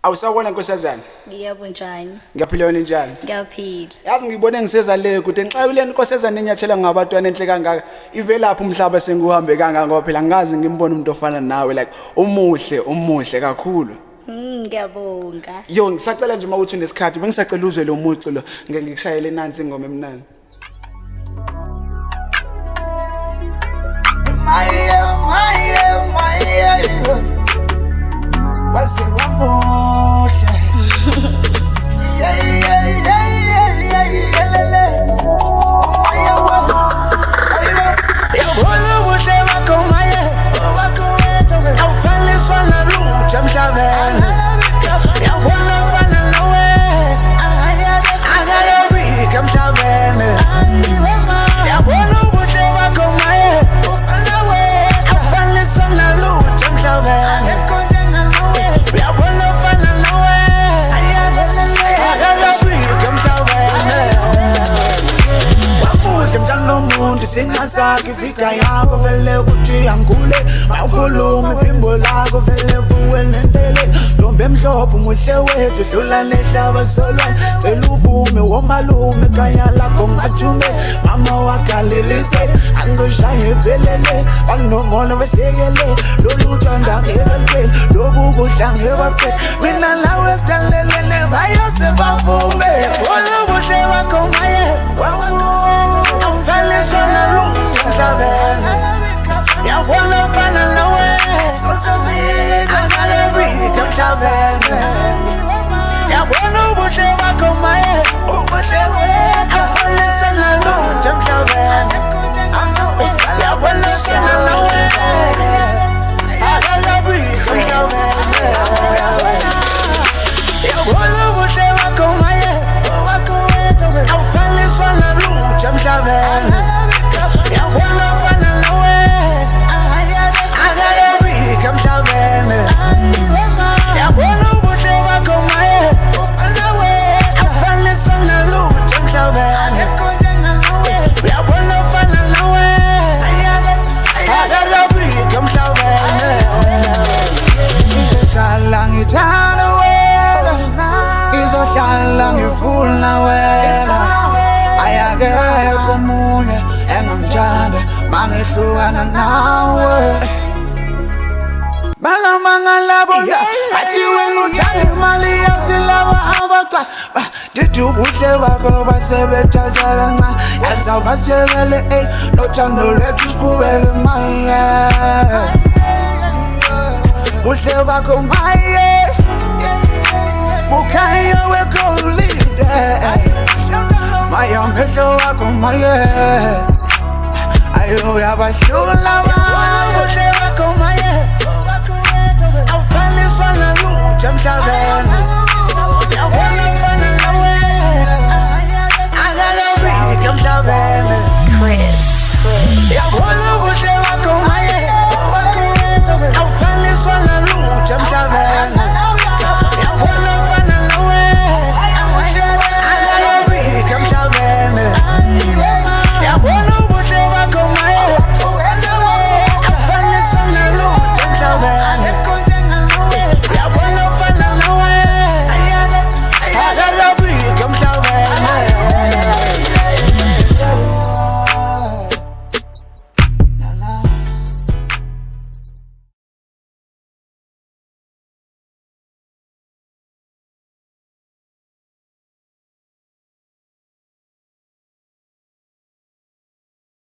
Awusabona nkosazana? Yebo njani? Ngiyaphila wena njani? Ngiyaphila. Yazi ngibone ngiseza le kude ngixa kuleni nkosazana enyathela ngabatwana enhle kangaka. Ivelaphi umhlaba sengihambe kangaka ngoba phela ngazi ngimbona umuntu ofana nawe like umuhle kakhulu. Ngiyabonga. Yo ngisacela nje mawuthi nesikhathi bengisacela uzwe lo mucu lo ngeke ngikushayele nansi ingoma emnandi. My what's it one more? Singasaki fika yako vele kuthi angule mawukhuluma iphimbo lakho vele vuwelendele ntombi emhlophe umuhle wethu dlula nehlaba solwane cela uvume womalume ekhaya lakho ngathume mama wagalelise angoshaye velele banomona besekele lolu thanda ngebelweni lobu kudla ngebaqe mina lawe sidalelele bayose bavume olubuhle bakho maye awuvele sona ya wanna find a way. So big, I gotta breathe. I'm traveling. Ya wanna put your back on my head. Oh, but they wait. I'm falling so low. I'm traveling. Ya wanna find a way. I gotta breathe. I'm traveling. Ya wanna put your back on my head. I'm falling so low. I'm traveling. Ya wanna find a way. I gotta breathe, I'm traveling. Ya wanna put your back on my head. I'm falling so low, I'm traveling. Ya wanna find a way. I gotta breathe, I'm traveling. Izohlala ngithanda wena, izohlala ngifuna wena. Ayakekho omunye engimthanda mangihlukana nawe. Balamangala bona athi wena uthanda imali yasilaba abacala ndithi ubuhle bakho basebethatha kancane yazawuba sebele nothando lwethu siqhubeke maye buhle bakho maye bukhanya wegolide maya mehlo wakho maye ayo yabahlula buhle bakho maye